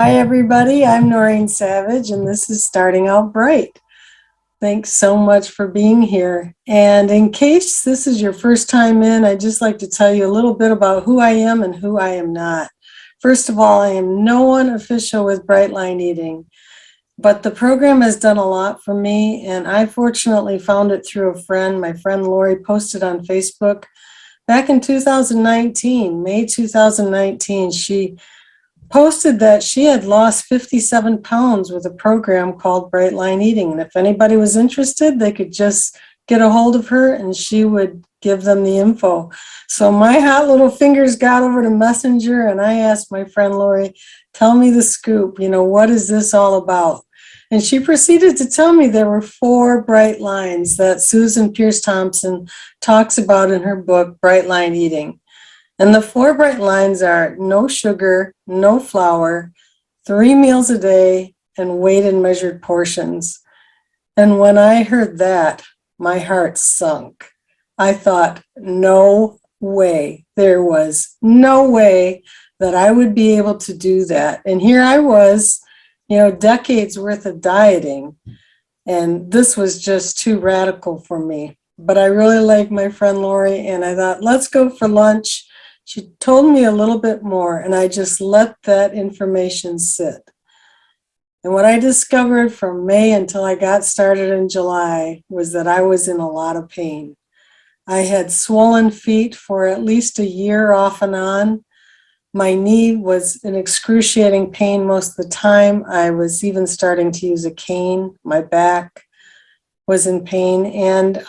Hi, everybody. I'm Noreen Savage, and this is Starting Out Bright. Thanks so much for being here. And in case this is your first time in, I'd just like to tell you a little bit about who I am and who I am not. First of all, I am no one official with Bright Line Eating, but the program has done a lot for me, and I fortunately found it through a friend. My friend Lori posted on Facebook back in 2019, May 2019. She posted that she had lost 57 pounds with a program called Bright Line Eating. And if anybody was interested, they could just get a hold of her and she would give them the info. So my hot little fingers got over to Messenger and I asked my friend Lori, tell me the scoop, what is this all about? And she proceeded to tell me there were 4 bright lines that Susan Pierce Thompson talks about in her book, Bright Line Eating. And the 4 bright lines are no sugar, no flour, 3 meals a day, and weighed and measured portions. And when I heard that, my heart sunk. I thought, no way. There was no way that I would be able to do that. And here I was, decades worth of dieting. And this was just too radical for me. But I really like my friend Lori, and I thought, let's go for lunch. She told me a little bit more, and I just let that information sit. And what I discovered from May until I got started in July was that I was in a lot of pain. I had swollen feet for at least a year off and on. My knee was in excruciating pain most of the time. I was even starting to use a cane. My back was in pain. And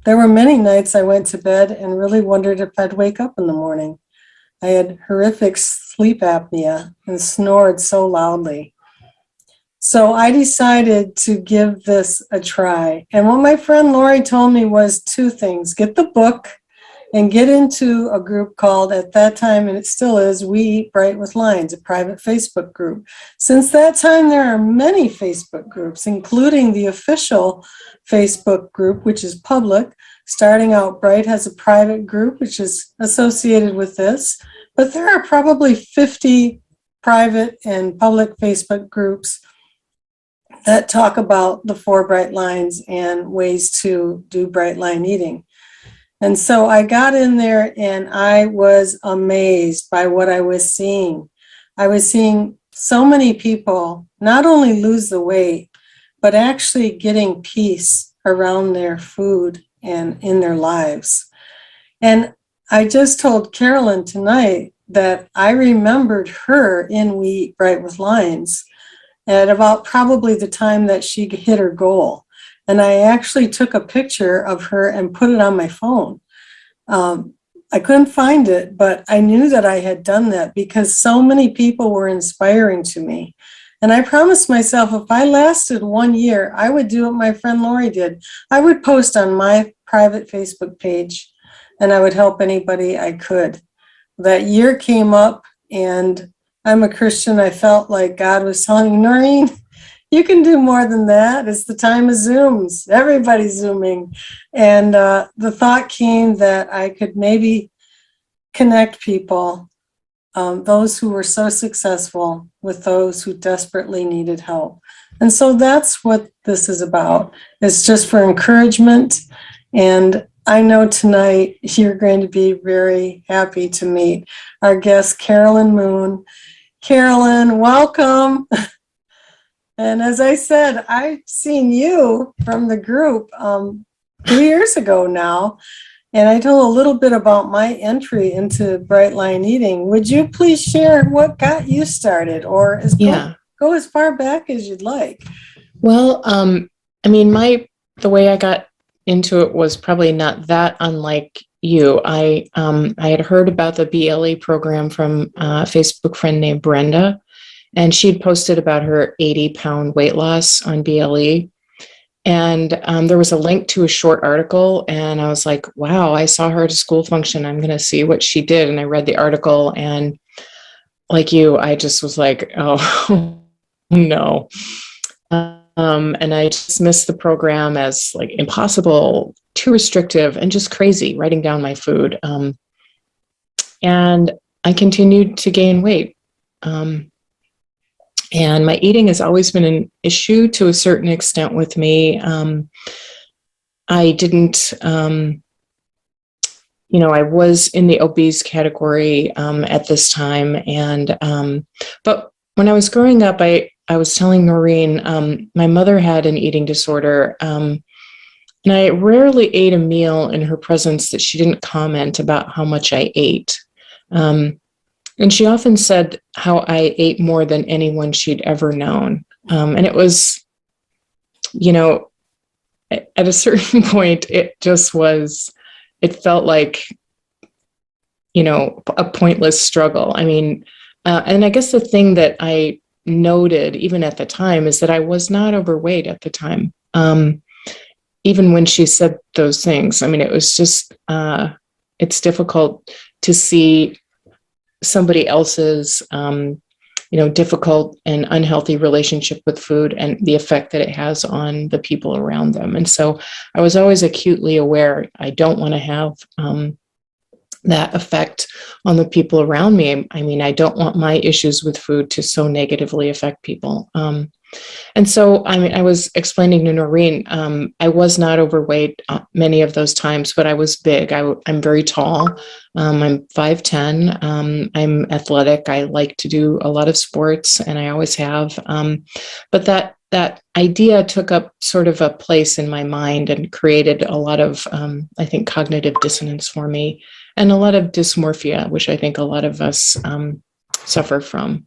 there were many nights I went to bed and really wondered if I'd wake up in the morning. I had horrific sleep apnea and snored so loudly. So I decided to give this a try. And what my friend Lori told me was 2 things. Get the book and get into a group called, at that time, and it still is, We Eat Bright with Lines, a private Facebook group. Since that time, there are many Facebook groups, including the official Facebook group, which is public. Starting Out Bright has a private group, which is associated with this. But there are probably 50 private and public Facebook groups that talk about the 4 bright lines and ways to do bright line eating. And so I got in there and I was amazed by what I was seeing. I was seeing so many people not only lose the weight, but actually getting peace around their food and in their lives. And I just told Carolyn tonight that I remembered her in We Eat Bright with Lines at about probably the time that she hit her goal. And I actually took a picture of her and put it on my phone. I couldn't find it, but I knew that I had done that because so many people were inspiring to me. And I promised myself if I lasted 1 year, I would do what my friend Lori did. I would post on my private Facebook page and I would help anybody I could. That year came up and I'm a Christian. I felt like God was telling me, Noreen, you can do more than that. It's the time of Zooms. Everybody's Zooming. And the thought came that I could maybe connect people, those who were so successful, with those who desperately needed help. And so that's what this is about. It's just for encouragement. And I know tonight you're going to be very happy to meet our guest, Carolyn Moon. Carolyn, welcome. And as I said, I've seen you from the group 2 years ago now, and I told a little bit about my entry into Bright Line Eating. Would you please share what got you started, or go as far back as you'd like? Well, the way I got into it was probably not that unlike you. I had heard about the BLE program from a Facebook friend named Brenda. And she'd posted about her 80-pound weight loss on BLE. And there was a link to a short article. And I was like, wow, I saw her at a school function. I'm going to see what she did. And I read the article. And like you, I just was like, oh, no. And I dismissed the program as like impossible, too restrictive, and just crazy, writing down my food. And I continued to gain weight. And my eating has always been an issue to a certain extent with me. I didn't, I was in the obese category at this time. But when I was growing up, I was telling Noreen, my mother had an eating disorder. And I rarely ate a meal in her presence that she didn't comment about how much I ate. And she often said how I ate more than anyone she'd ever known. And it was, at a certain point, it felt like, a pointless struggle. I mean, and I guess the thing that I noted even at the time is that I was not overweight at the time. Even when she said those things, I mean, it was just, it's difficult to see somebody else's, difficult and unhealthy relationship with food and the effect that it has on the people around them. And so I was always acutely aware, I don't want to have that effect on the people around me. I mean, I don't want my issues with food to so negatively affect people. And so, I mean, I was explaining to Noreen, I was not overweight many of those times, but I was big. I'm very tall. I'm 5'10". I'm athletic. I like to do a lot of sports, and I always have. But that idea took up sort of a place in my mind and created a lot of, I think, cognitive dissonance for me, and a lot of dysmorphia, which I think a lot of us suffer from.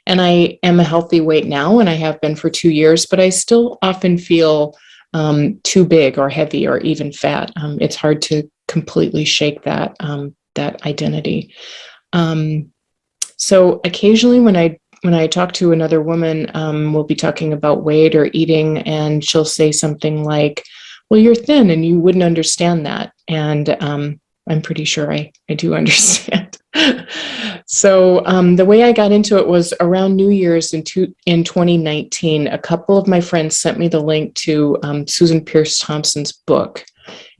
And I am a healthy weight now, and I have been for 2 years, but I still often feel too big or heavy or even fat. It's hard to completely shake that identity. So occasionally when I talk to another woman, we'll be talking about weight or eating, and she'll say something like, well, you're thin and you wouldn't understand that. And I'm pretty sure I do understand. So the way I got into it was around New Year's in 2019. A couple of my friends sent me the link to Susan Pierce Thompson's book,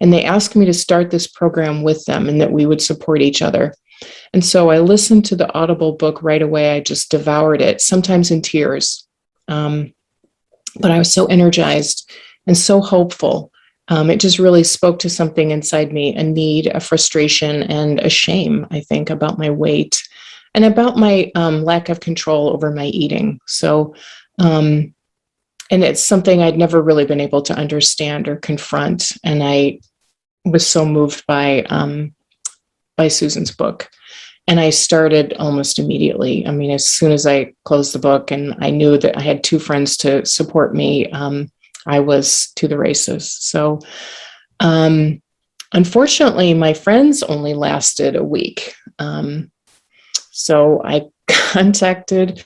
and they asked me to start this program with them and that we would support each other. And so I listened to the Audible book right away. I just devoured it, sometimes in tears. But I was so energized and so hopeful. It just really spoke to something inside me, a need, a frustration, and a shame, I think, about my weight and about my lack of control over my eating. So, and it's something I'd never really been able to understand or confront. And I was so moved by Susan's book. And I started almost immediately. I mean, as soon as I closed the book and I knew that I had 2 friends to support me, I was to the races. So, unfortunately, my friends only lasted a week. So I contacted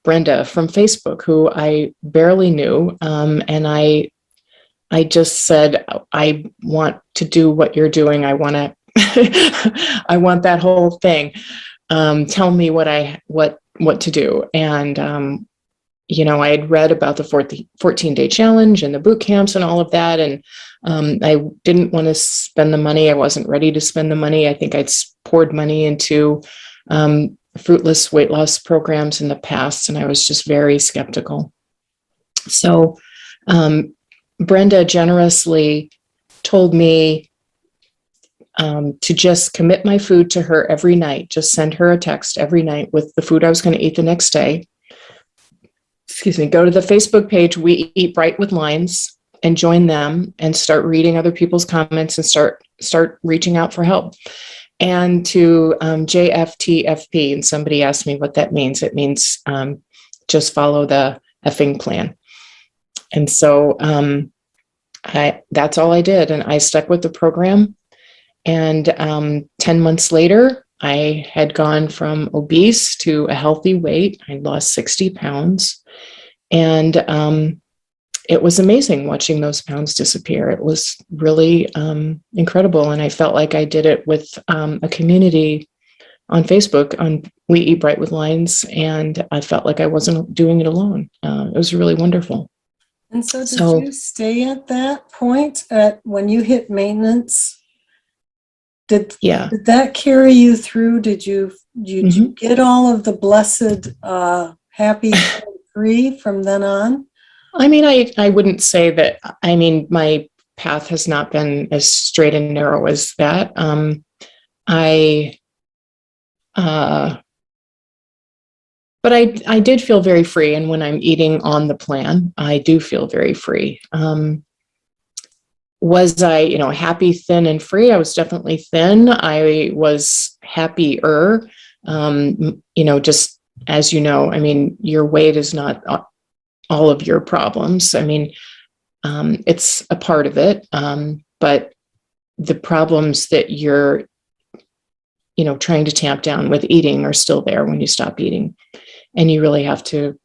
Brenda from Facebook, who I barely knew. And I just said, I want to do what you're doing. I want to, I want that whole thing. Tell me what to do. And, I had read about the 14-day challenge and the boot camps and all of that. And I didn't want to spend the money. I wasn't ready to spend the money. I think I'd poured money into fruitless weight loss programs in the past, and I was just very skeptical. So Brenda generously told me to just commit my food to her every night, just send her a text every night with the food I was going to eat the next day. Go to the Facebook page, We Eat Bright with Lines, and join them and start reading other people's comments and start reaching out for help. And to JFTFP, and somebody asked me what that means. It means just follow the effing plan. And so that's all I did. And I stuck with the program. And 10 months later, I had gone from obese to a healthy weight. I lost 60 pounds. And it was amazing watching those pounds disappear. It was really incredible. And I felt like I did it with a community on Facebook on We Eat Bright with Lines. And I felt like I wasn't doing it alone. It was really wonderful. And so did you stay at that point when you hit maintenance? Did that carry you through? Did you get all of the blessed, happy free from then on? I mean, I wouldn't say that. I mean, my path has not been as straight and narrow as that. I, uh, but I did feel very free. And when I'm eating on the plan, I do feel very free. Was I, happy, thin, and free? I was definitely thin. I was happier. Just as you know, I mean, your weight is not all of your problems. I mean, it's a part of it. But the problems that you're, trying to tamp down with eating are still there when you stop eating. And you really have to,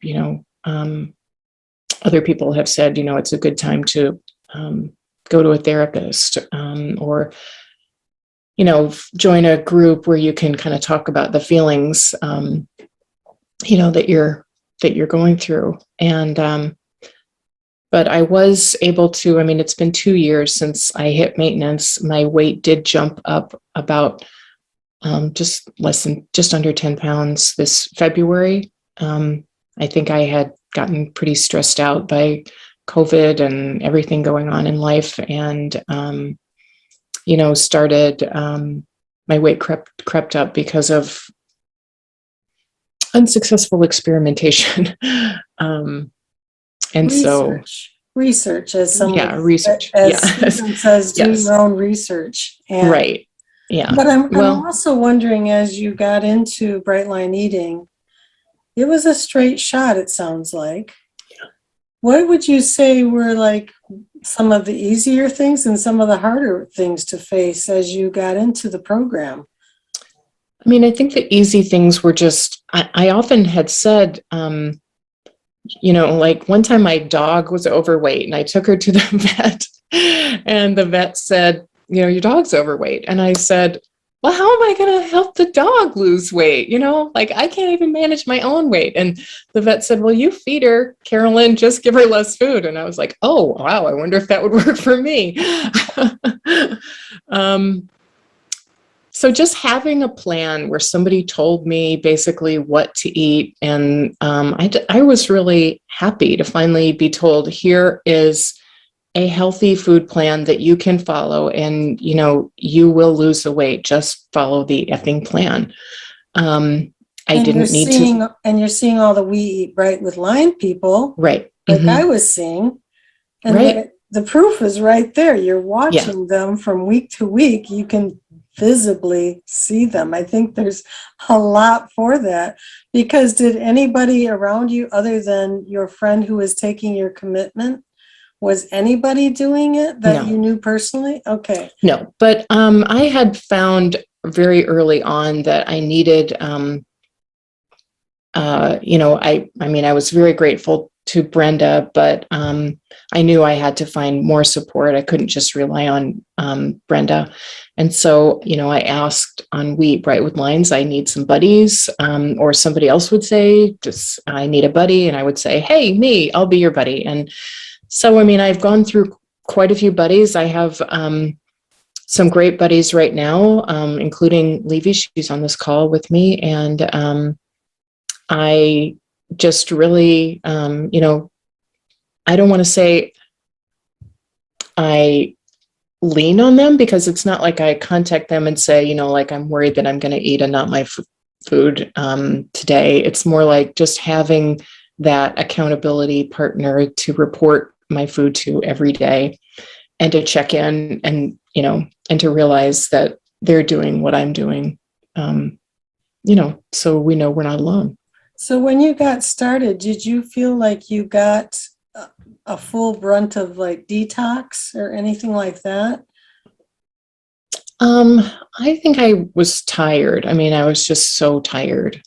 other people have said, it's a good time to go to a therapist, or, join a group where you can kind of talk about the feelings, that you're going through. And, but I was able to, I mean, it's been 2 years since I hit maintenance. My weight did jump up about just under 10 pounds this February. I think I had gotten pretty stressed out by COVID and everything going on in life. And, started, my weight crept up because of unsuccessful experimentation. And research, as someone, research. as Susan says, do your own research. And, right. Yeah. But I'm also wondering, as you got into Bright Line Eating, it was a straight shot, it sounds like. Yeah. What would you say were like some of the easier things and some of the harder things to face as you got into the program? I mean, I think the easy things were just, I often had said, like one time my dog was overweight and I took her to the vet and the vet said, your dog's overweight. And I said, well, how am I going to help the dog lose weight? Like I can't even manage my own weight. And the vet said, well, you feed her, Carolyn, just give her less food. And I was like, oh, wow, I wonder if that would work for me. So just having a plan where somebody told me basically what to eat. And I was really happy to finally be told, here is a healthy food plan that you can follow and, you will lose the weight. Just follow the effing plan. And you're seeing all the We Eat Right with Line people. Right. Like I was seeing. And right. The proof is right there. You're watching them from week to week. You can visibly see them. I think there's a lot for that. Because did anybody around you, other than your friend who was taking your commitment, was anybody doing it that you knew personally? Okay. No, but I had found very early on that I needed, I was very grateful to Brenda, but I knew I had to find more support. I couldn't just rely on Brenda. And so, I asked on We Eat Right with Lines, I need some buddies, or somebody else would say, just, I need a buddy. And I would say, hey, me, I'll be your buddy. And so, I've gone through quite a few buddies. I have some great buddies right now, including Levy. She's on this call with me. And I just really, I don't want to say I lean on them, because it's not like I contact them and say, like I'm worried that I'm going to eat a not my food today. It's more like just having that accountability partner to report my food to every day and to check in and, and to realize that they're doing what I'm doing, so we know we're not alone. So when you got started, did you feel like you got a full brunt of like detox or anything like that? I think I was tired. I was just so tired.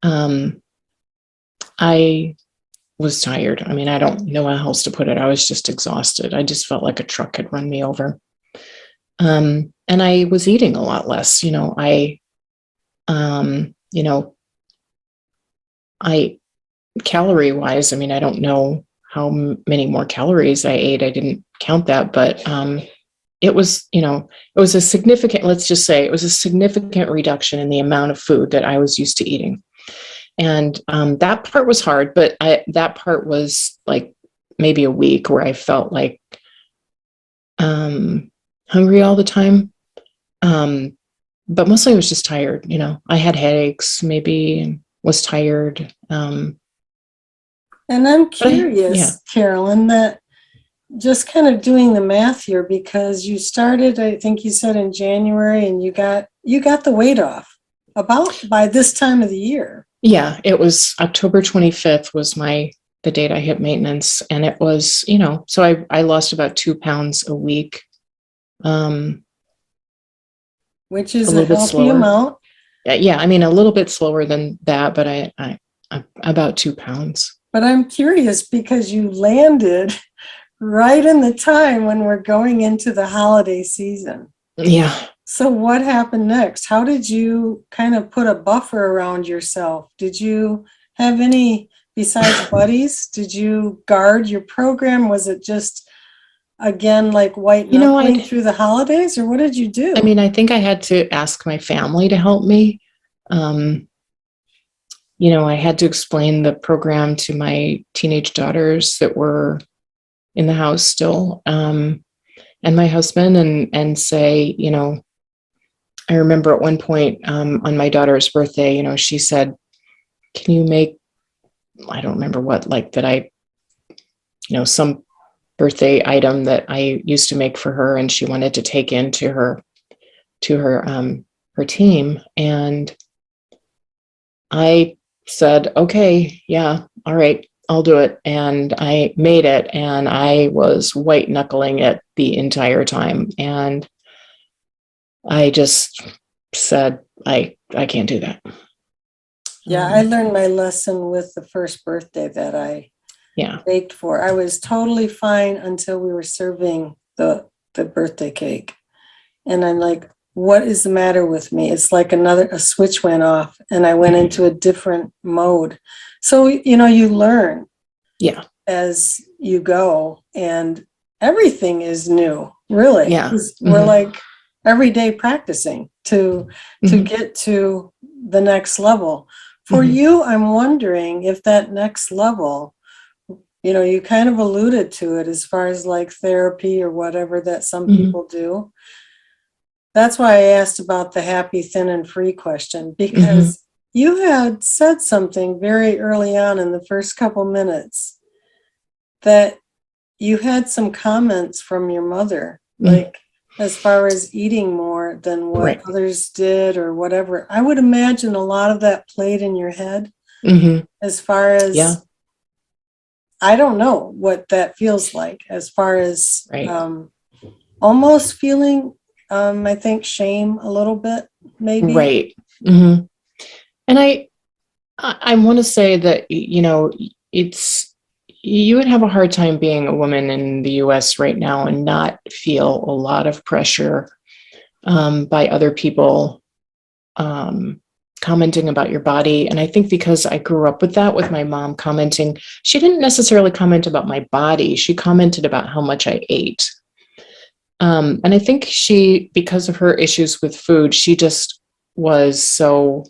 I was tired. I don't know how else to put it. I was just exhausted. I just felt like a truck had run me over. And I was eating a lot less. I calorie wise, I don't know how many more calories I ate. I didn't count that, but it was, it was a significant, let's just say it was a significant reduction in the amount of food that I was used to eating. And that part was hard, but that part was like maybe a week where I felt like hungry all the time. But mostly I was just tired. I had headaches, maybe, and was tired. And I'm Yeah. curious, Carolyn, that just kind of doing the math here, because you started, I think you said in January, and you got the weight off about by this time of the year. Yeah, it was October 25th was the date I hit maintenance. And it was, so I lost about 2 pounds a week. Which is A a little bit healthy slower. amount. Yeah, I mean, a little bit slower than that, but I about 2 pounds. But I'm curious because you landed right in the time when we're going into the holiday season. Yeah. So what happened next? How did you kind of put a buffer around yourself? Did you have any, besides buddies, did you guard your program? Was it just, again, like white knuckling through the holidays, or what did you do? I mean, I think I had to ask my family to help me. I had to explain the program to my teenage daughters that were in the house still, and my husband, and say, I remember at one point on my daughter's birthday, she said, "Can you make," I don't remember what, like that some birthday item that I used to make for her, and she wanted to take into her team. And I said, "Okay, yeah, all right, I'll do it." And I made it, and I was white knuckling it the entire time. And I just said, I can't do that. Yeah, I learned my lesson with the first birthday that I baked for. I was totally fine until we were serving the birthday cake. And I'm like, what is the matter with me? It's like a switch went off and I went into a different mode. So, you learn as you go, and everything is new, really. Yeah. We're like every day practicing to get to the next level. For you, I'm wondering if that next level, you kind of alluded to it as far as like therapy or whatever that some people do. That's why I asked about the happy, thin, and free question, because you had said something very early on in the first couple minutes that you had some comments from your mother, like as far as eating more than what others did or whatever. I would imagine a lot of that played in your head as far as, I don't know what that feels like, as far as almost feeling, I think, shame a little bit, maybe. Right. And I want to say that, you would have a hard time being a woman in the US right now and not feel a lot of pressure by other people commenting about your body. And I think because I grew up with that, with my mom commenting, she didn't necessarily comment about my body. She commented about how much I ate. And I think because of her issues with food, she just was so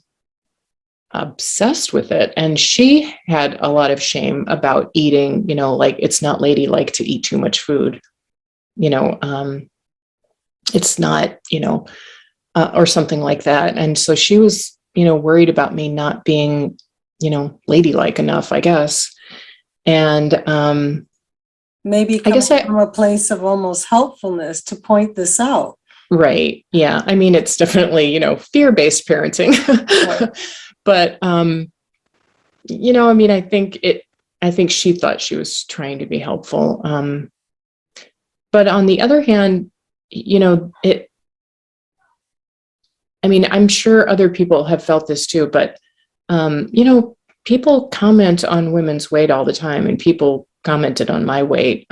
obsessed with it. And she had a lot of shame about eating, like it's not ladylike to eat too much food. It's not, or something like that. And so she was, worried about me not being, ladylike enough, I guess. And maybe coming from a place of almost helpfulness to point this out. Right. Yeah. I mean, it's definitely, fear-based parenting. But, I mean, I think she thought she was trying to be helpful. But on the other hand, I mean, I'm sure other people have felt this too, but, people comment on women's weight all the time, and people commented on my weight.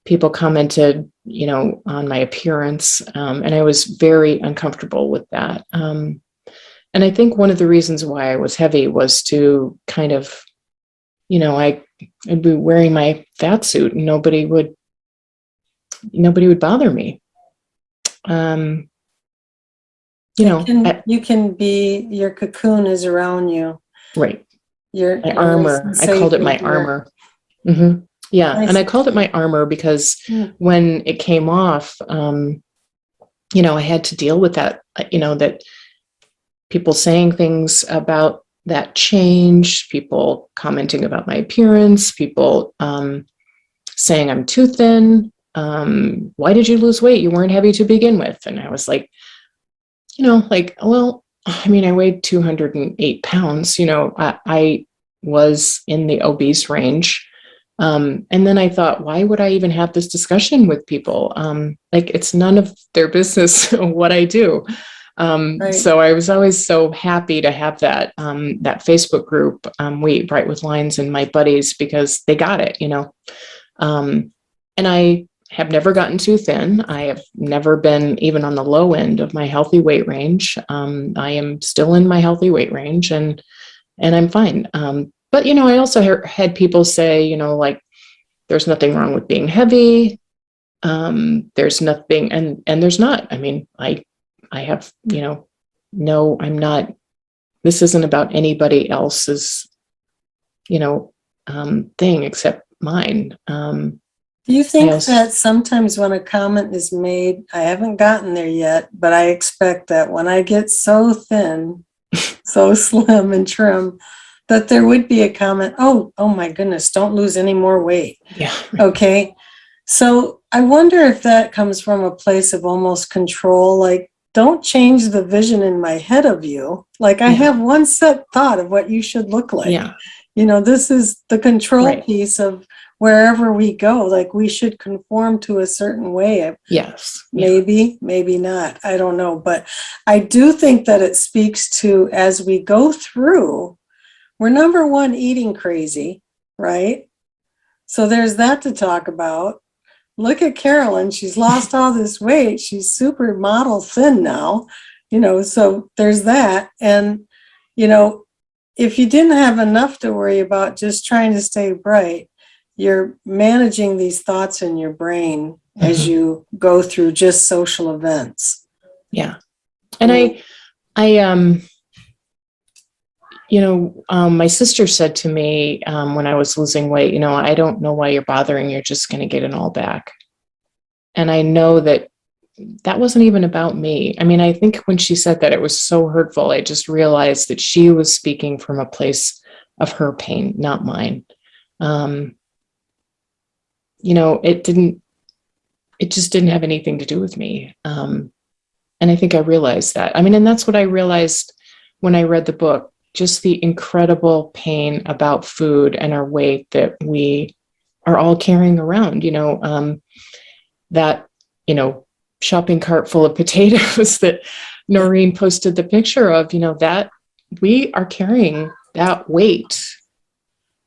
People commented, on my appearance, and I was very uncomfortable with that. And I think one of the reasons why I was heavy was to kind of, I'd be wearing my fat suit and nobody would bother me. You can be, your cocoon is around you. Right. You're My nice armor. and I called safe it in my here. armor. Hmm. Yeah. And Nice. I called it my armor because Mm. when it came off, I had to deal with that, that people saying things about that change, people commenting about my appearance, people saying I'm too thin. Why did you lose weight? You weren't heavy to begin with. And I was like, well, I mean, I weighed 208 pounds. I was in the obese range. And then I thought, why would I even have this discussion with people? It's none of their business what I do. Right. So I was always so happy to have that Facebook group, We Eat Bright with Lines, and my buddies, because they got it. And I have never gotten too thin. I have never been even on the low end of my healthy weight range. I am still in my healthy weight range, and I'm fine. But I also had people say, there's nothing wrong with being heavy. There's nothing, and there's not. I mean, I have, no, I'm not. This isn't about anybody else's, thing except mine. Do you I think also, that sometimes when a comment is made, I haven't gotten there yet, but I expect that when I get so thin, so slim and trim, that there would be a comment, oh my goodness, don't lose any more weight. yeah, Okay. So I wonder if that comes from a place of almost control, like, don't change the vision in my head of you. Like, I yeah, have one set thought of what you should look like. yeah, This is the control right, piece of wherever we go. Like, we should conform to a certain way. yes, yeah, Maybe not. I don't know. But I do think that it speaks to, as we go through, we're number one, eating crazy, right? So there's that to talk about. Look at Carolyn. She's lost all this weight. She's super model thin now, so there's that. And, if you didn't have enough to worry about just trying to stay bright, you're managing these thoughts in your brain as you go through just social events. yeah. And my sister said to me when I was losing weight, I don't know why you're bothering. You're just going to get it all back. And I know that wasn't even about me. I mean, I think when she said that, it was so hurtful. I just realized that she was speaking from a place of her pain, not mine. It just didn't have anything to do with me. And I think I realized that. I mean, and that's what I realized when I read the book, just the incredible pain about food and our weight that we are all carrying around, that, shopping cart full of potatoes that Noreen posted the picture of, that we are carrying that weight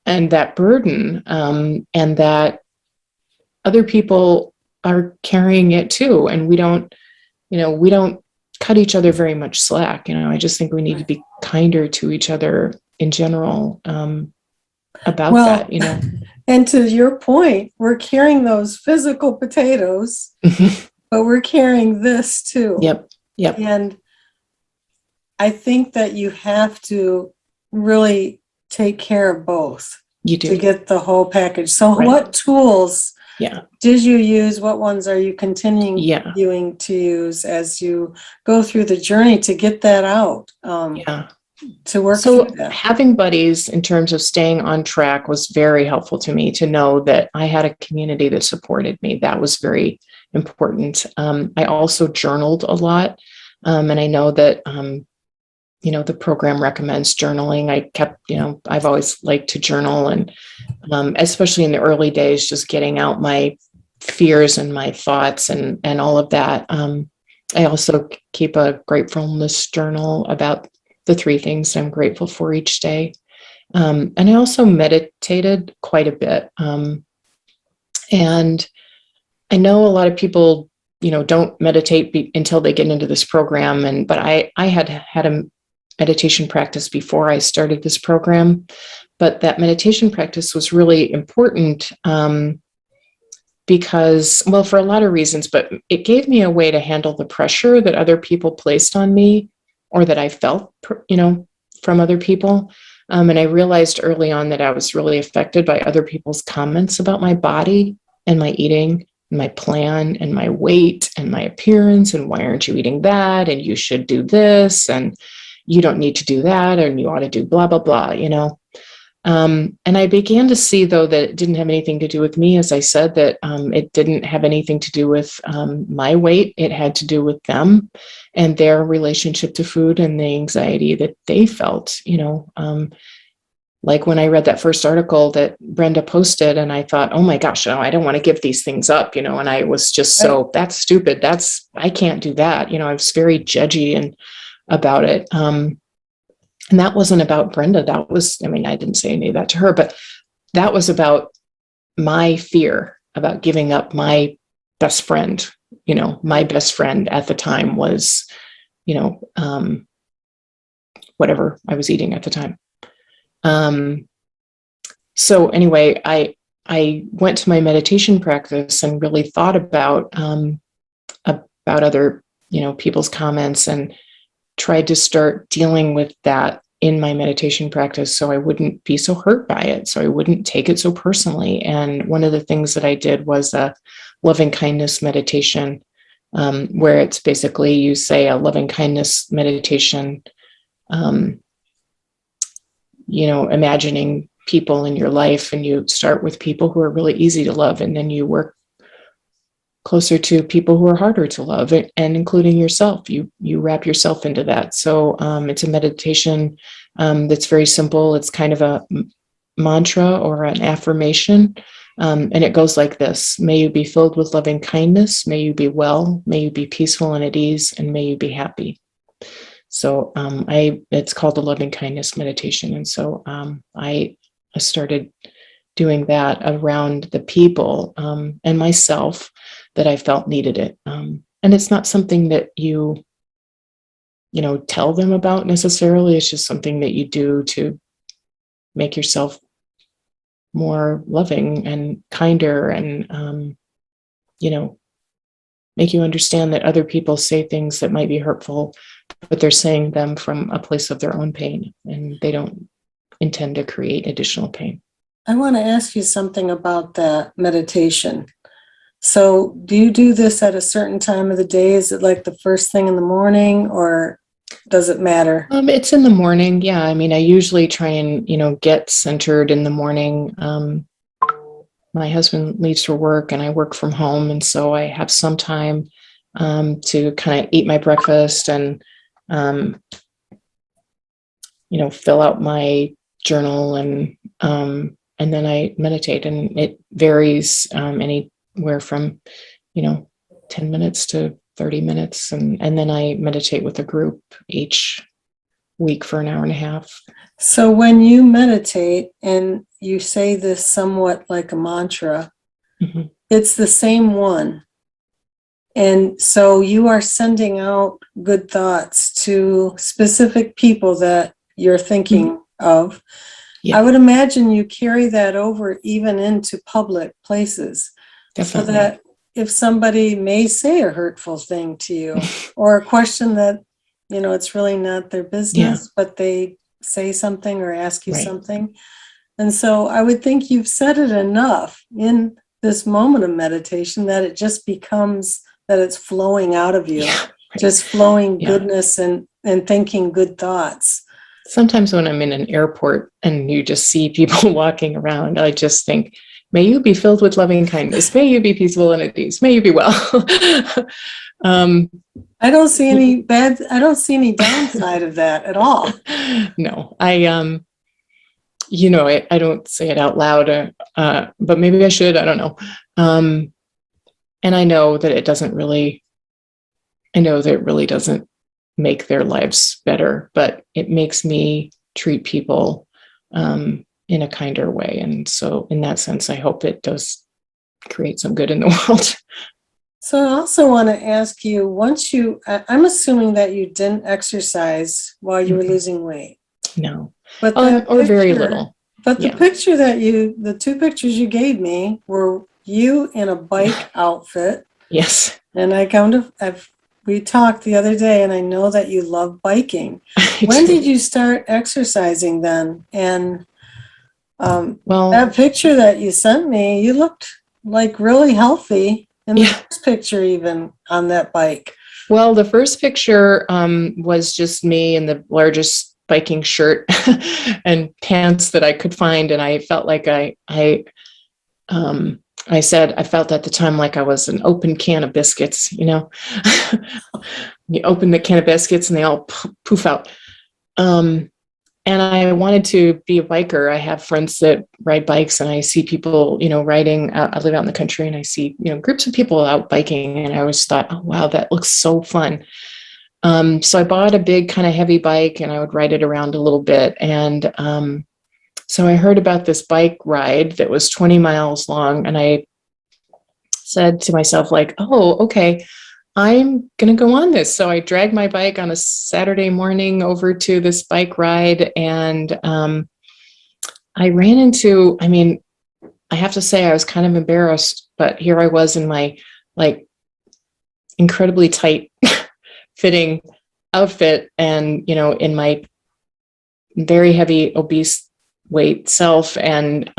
and that burden, and that other people are carrying it too. And we don't cut each other very much slack. I just think we need to be kinder to each other in general, about that. And to your point, we're carrying those physical potatoes, but we're carrying this too. Yep. And I think that you have to really take care of both. You do. To get the whole package. So Right. What tools did you use? What ones are you continuing to use as you go through the journey to get that out? To work through that. Having buddies in terms of staying on track was very helpful to me, to know that I had a community that supported me. That was very important. I also journaled a lot. And I know that, the program recommends journaling. I've always liked to journal, and especially in the early days, just getting out my fears and my thoughts and all of that. I also keep a gratefulness journal about the 3 things I'm grateful for each day. And I also meditated quite a bit. And I know a lot of people, don't meditate until they get into this program. But I had a meditation practice before I started this program. But that meditation practice was really important, because, well, for a lot of reasons, but it gave me a way to handle the pressure that other people placed on me, or that I felt, from other people. And I realized early on that I was really affected by other people's comments about my body and my eating, and my plan and my weight and my appearance. And why aren't you eating that? And you should do this. And you don't need to do that. And you ought to do blah, blah, blah, you know. And I began to see, though, that it didn't have anything to do with me. As I said, that it didn't have anything to do with my weight. It had to do with them and their relationship to food and the anxiety that they felt, you know. Like when I read that first article that Brenda posted, and I thought, oh my gosh, no, I don't want to give these things up, you know. And I was just so, that's stupid. I can't do that. You know, I was very judgy and about it. And that wasn't about Brenda. That was, I mean, I didn't say any of that to her, but that was about my fear about giving up my best friend. You know, my best friend at the time was, you know, whatever I was eating at the time. So anyway, I went to my meditation practice and really thought about other, you know, people's comments, and tried to start dealing with that in my meditation practice so I wouldn't be so hurt by it, so I wouldn't take it so personally. And one of the things that I did was a loving kindness meditation, where it's basically you say a loving kindness meditation, you know, imagining people in your life, and you start with people who are really easy to love, and then you work closer to people who are harder to love, and including yourself. You wrap yourself into that. So it's a meditation that's very simple. It's kind of a mantra or an affirmation. And it goes like this: may you be filled with loving kindness, may you be well, may you be peaceful and at ease, and may you be happy. So it's called the loving kindness meditation. And so I started doing that around the people and myself that I felt needed it. And it's not something that you know, tell them about necessarily. It's just something that you do to make yourself more loving and kinder, and, you know, make you understand that other people say things that might be hurtful, but they're saying them from a place of their own pain, and they don't intend to create additional pain. I want to ask you something about that meditation. So do you do this at a certain time of the day? Is it like the first thing in the morning, or does it matter? It's in the morning. Yeah. I mean, I usually try and, you know, get centered in the morning. My husband leaves for work and I work from home. And so I have some time to kind of eat my breakfast and, you know, fill out my journal, and then I meditate, and it varies anywhere from, you know, 10 minutes to 30 minutes. And then I meditate with a group each week for an hour and a half. So when you meditate and you say this somewhat like a mantra, mm-hmm. It's the same one. And so you are sending out good thoughts to specific people that you're thinking mm-hmm. of. Yeah. I would imagine you carry that over even into public places. Definitely. So that if somebody may say a hurtful thing to you or a question that, you know, it's really not their business, but they say something or ask you something. And so I would think you've said it enough in this moment of meditation that it just becomes that it's flowing out of you, just flowing goodness and thinking good thoughts. Sometimes when I'm in an airport and you just see people walking around, I just think, may you be filled with loving kindness. May you be peaceful and at ease. May you be well. I don't see any downside of that at all. No, you know, I don't say it out loud, but maybe I should, I don't know. And I know that it really doesn't make their lives better, but it makes me treat people in a kinder way. And so in that sense, I hope it does create some good in the world. So I also want to ask you, I'm assuming that you didn't exercise while you were losing weight. No, but or very little. But the the two pictures you gave me were you in a bike outfit. Yes. And we talked the other day, and I know that you love biking. When did you start exercising then? And Well, that picture that you sent me, you looked like really healthy in the yeah. first picture, even on that bike. Well, the first picture was just me in the largest biking shirt and pants that I could find, and I felt like I said I felt at the time like I was an open can of biscuits. You know, you open the can of biscuits and they all poof out. And I wanted to be a biker. I have friends that ride bikes, and I see people, riding. I live out in the country, and I see, groups of people out biking, and I always thought, oh wow, that looks so fun. So I bought a big kind of heavy bike, and I would ride it around a little bit. And so I heard about this bike ride that was 20 miles long, and I said to myself, like, oh, okay, I'm going to go on this. So I dragged my bike on a Saturday morning over to this bike ride. And I ran into, I have to say I was kind of embarrassed, but here I was in my like incredibly tight fitting outfit and, in my very heavy, obese weight self and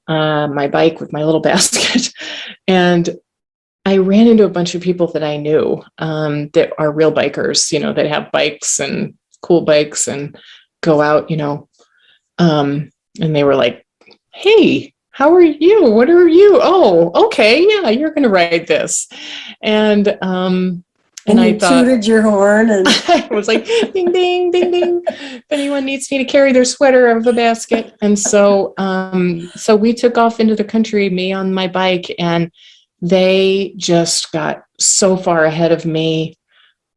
my bike with my little basket. And I ran into a bunch of people that I knew that are real bikers, that have bikes and cool bikes and go out, and they were like, hey, how are you? What are you? Oh, okay. Yeah, you're going to ride this. And I you thought, tooted your horn and I was like, ding, ding, ding, ding. If anyone needs me to carry their sweater out of the basket. And so we took off into the country, me on my bike, and they just got so far ahead of me.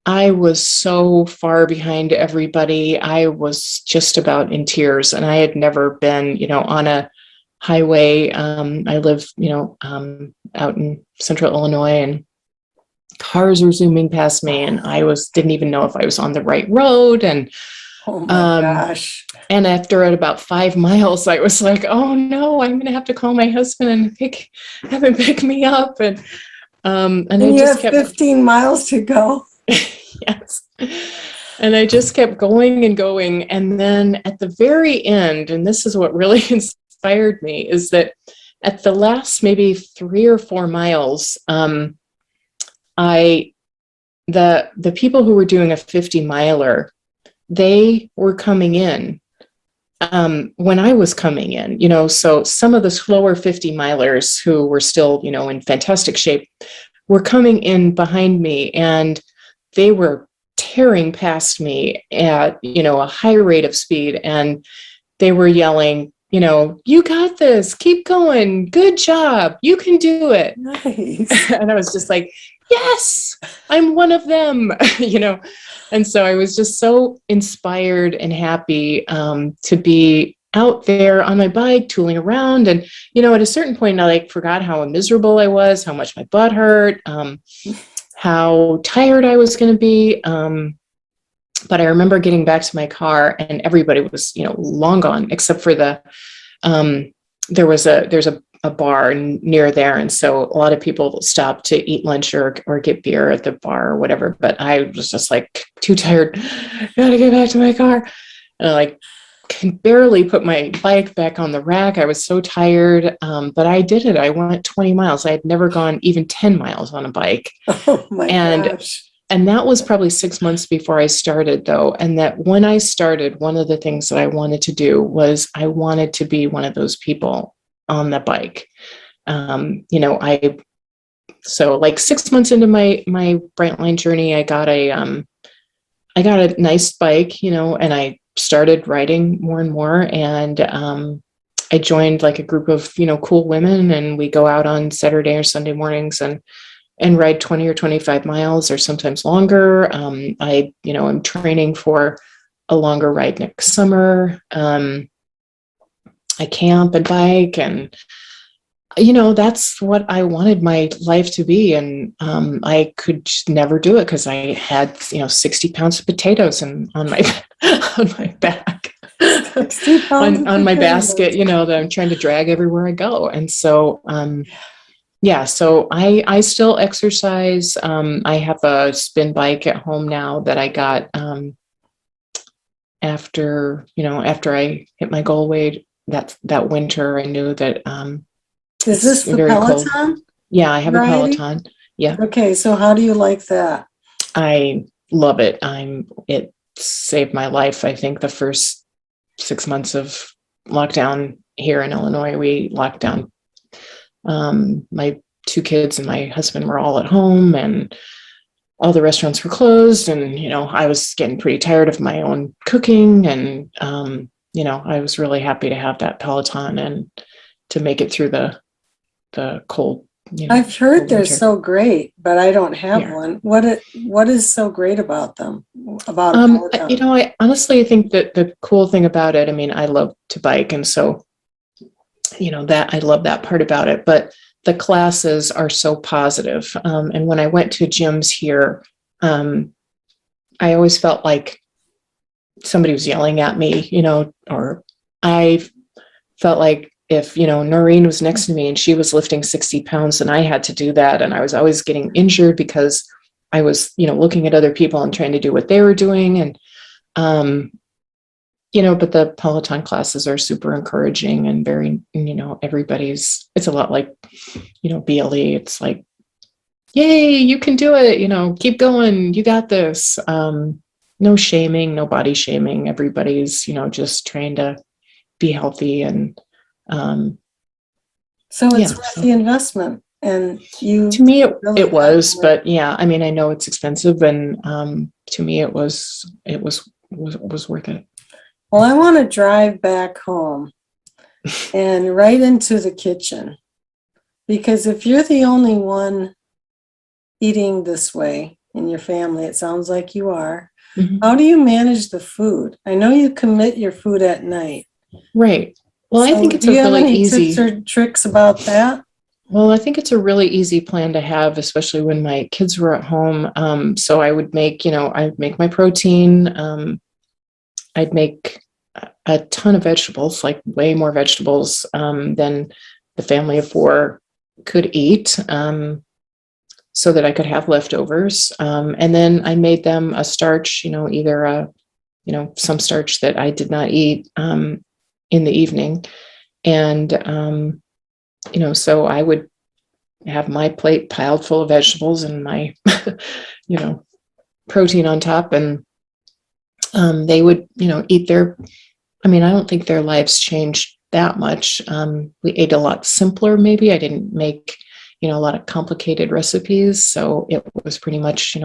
I was so far behind everybody. I was just about in tears, and I had never been, on a highway. I live, out in central Illinois, and cars were zooming past me, and I didn't even know if I was on the right road. And oh my gosh. And after at about 5 miles, I was like, oh no, I'm going to have to call my husband and have him pick me up. And I you just have 15 miles to go. Yes. And I just kept going and going. And then at the very end, and this is what really inspired me, is that at the last maybe 3 or 4 miles, the people who were doing a 50 miler, they were coming in when I was coming in, so some of the slower 50 milers who were still, in fantastic shape were coming in behind me, and they were tearing past me at, a high rate of speed. And they were yelling, you got this, keep going, good job, you can do it. Nice. And I was just like, yes, I'm one of them, And so I was just so inspired and happy to be out there on my bike, tooling around. And, at a certain point, I forgot how miserable I was, how much my butt hurt, how tired I was going to be. But I remember getting back to my car, and everybody was, long gone, except for there's a bar near there. And so a lot of people stopped to eat lunch or get beer at the bar or whatever. But I was just like too tired. Gotta get back to my car. And I can barely put my bike back on the rack. I was so tired. But I did it. I went 20 miles. I had never gone even 10 miles on a bike. Oh my gosh. And that was probably 6 months before I started, though. And that when I started, one of the things that I wanted to do was I wanted to be one of those people on the bike. So like 6 months into my Brightline journey, I got a nice bike, and I started riding more and more. And I joined like a group of, cool women, and we go out on Saturday or Sunday mornings and ride 20 or 25 miles or sometimes longer. I'm training for a longer ride next summer. I camp and bike, and, that's what I wanted my life to be. And I could just never do it because I had, 60 pounds of potatoes on my, on my back, 60 pounds on my basket, that I'm trying to drag everywhere I go. And so, yeah, so I still exercise. I have a spin bike at home now that I got after I hit my goal weight that winter, I knew that Is it's this the very cold. Peloton Yeah, I have a variety? Peloton. Yeah, Okay, so how do you like that? I love it. It saved my life. I think the first 6 months of lockdown here in Illinois, we locked down. My two kids and my husband were all at home, and all the restaurants were closed. And I was getting pretty tired of my own cooking, and I was really happy to have that Peloton and to make it through the cold. I've heard cold they're winter. so great, but I don't have Yeah. one. What is so great about them? About a Peloton? I honestly think that the cool thing about it, I mean, I love to bike, and so that I love that part about it, but the classes are so positive. And when I went to gyms here, I always felt like somebody was yelling at me, or I felt like if, Noreen was next to me and she was lifting 60 pounds and I had to do that. And I was always getting injured because I was, looking at other people and trying to do what they were doing. And, but the Peloton classes are super encouraging and very, it's a lot like, BLE. It's like, yay, you can do it, keep going, you got this. No shaming, no body shaming. Everybody's, just trying to be healthy. And So it's worth the investment, and to me really it was, but yeah, I mean, I know it's expensive, and to me it was worth it. Well, I want to drive back home and right into the kitchen, because if you're the only one eating this way in your family, it sounds like you are. Mhm. How do you manage the food? I know you commit your food at night. Right. Well, I think it's do you a have really any easy tips or tricks about that? Well, I think it's a really easy plan to have, especially when my kids were at home. So I would make, I'd make my protein. I'd make a ton of vegetables, like way more vegetables than the family of four could eat, so that I could have leftovers. And then I made them a starch, either some starch that I did not eat in the evening. And, so I would have my plate piled full of vegetables and my, protein on top. And they would, eat I don't think their lives changed that much. We ate a lot simpler, maybe. I didn't make, a lot of complicated recipes. So it was pretty much,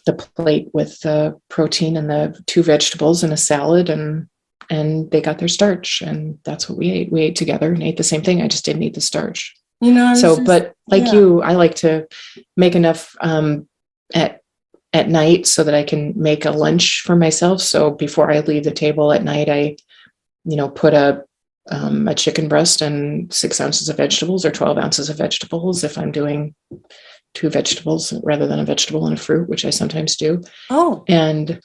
the plate with the protein and the two vegetables and a salad, and they got their starch, and that's what we ate. We ate together and ate the same thing. I just didn't eat the starch. But like you, I like to make enough at night so that I can make a lunch for myself. So before I leave the table at night, I, put a chicken breast and 6 ounces of vegetables or 12 ounces of vegetables if I'm doing two vegetables rather than a vegetable and a fruit, which I sometimes do. Oh. And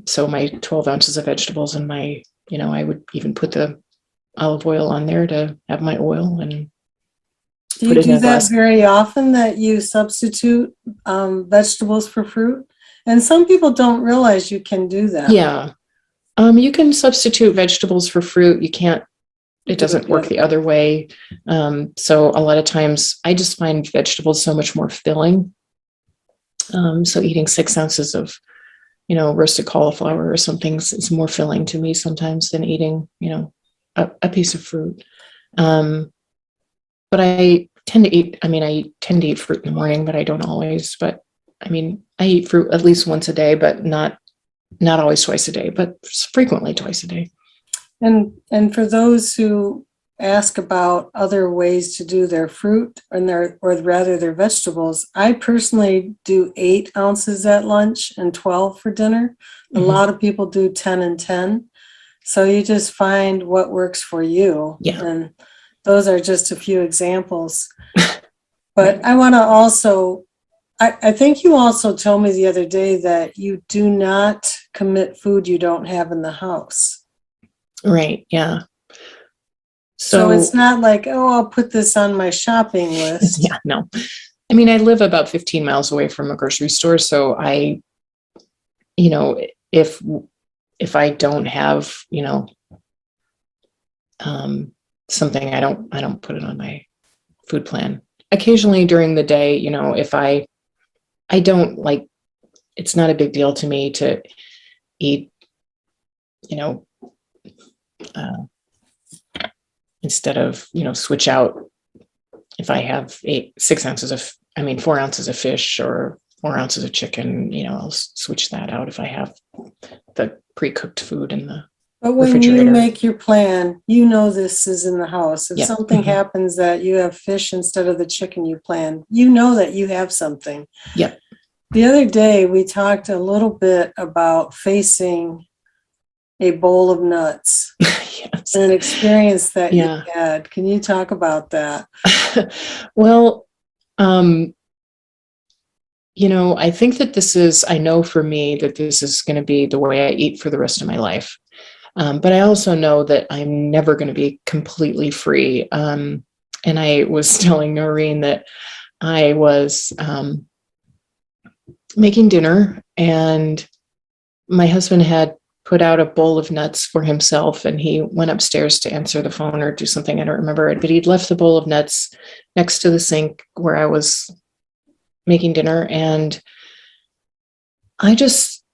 so my 12 ounces of vegetables and my, I would even put the olive oil on there to have my oil. And do you do that very often, that you substitute vegetables for fruit? And some people don't realize you can do that. Yeah. You can substitute vegetables for fruit. You can't, it doesn't work the other way. So a lot of times I just find vegetables so much more filling. So eating 6 ounces of, roasted cauliflower or something is more filling to me sometimes than eating, a piece of fruit. But I tend to eat fruit in the morning, but I don't always. But I eat fruit at least once a day, but not always twice a day, but frequently twice a day. And for those who ask about other ways to do their fruit or rather their vegetables, I personally do 8 ounces at lunch and 12 for dinner. A lot of people do 10 and 10. So you just find what works for you. Yeah. And those are just a few examples. But I want to also, I think you also told me the other day that you do not commit food you don't have in the house. Right. Yeah. So it's not like, oh, I'll put this on my shopping list. Yeah, no. I live about 15 miles away from a grocery store. So if if I don't have, something, I don't put it on my food plan. Occasionally during the day, if I don't like, it's not a big deal to me to eat, you know, uh, instead of, switch out if I have 4 ounces of fish or 4 ounces of chicken, I'll switch that out if I have the pre-cooked food in the But when you refrigerator. make your plan, this is in the house. If Yep. something happens that you have fish instead of the chicken you planned, that you have something. Yep. The other day, we talked a little bit about facing a bowl of nuts. Yes. An experience that Yeah. you had. Can you talk about that? Well, I think that I know for me that this is going to be the way I eat for the rest of my life. But I also know that I'm never going to be completely free. And I was telling Noreen that I was making dinner, and my husband had put out a bowl of nuts for himself, and he went upstairs to answer the phone or do something. I don't remember it, but he'd left the bowl of nuts next to the sink where I was making dinner. And I just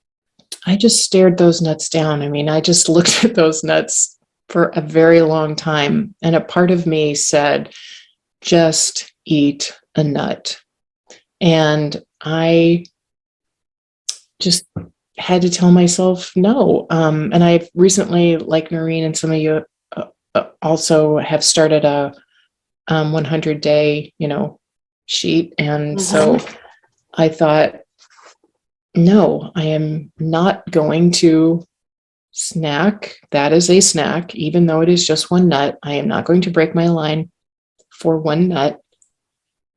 stared those nuts down. I mean, I just looked at those nuts for a very long time. And a part of me said, just eat a nut. And I just had to tell myself no. And I've recently, like Noreen and some of you, also have started a 100-day, sheet. And so I thought, no, I am not going to snack. That is a snack, even though it is just one nut. I am not going to break my line for one nut.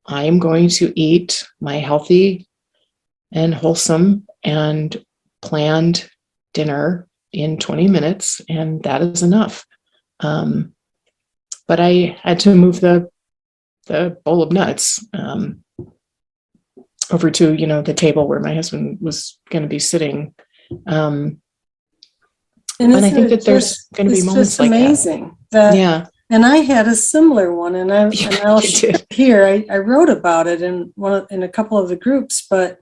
I am going to eat my healthy and wholesome and planned dinner in 20 minutes, and that is enough. But I had to move the bowl of nuts over to, the table where my husband was going to be sitting. And I think that there's going to be moments like that. It's just amazing that. Yeah. And I had a similar one, and I'll share here. I wrote about it in a couple of the groups, but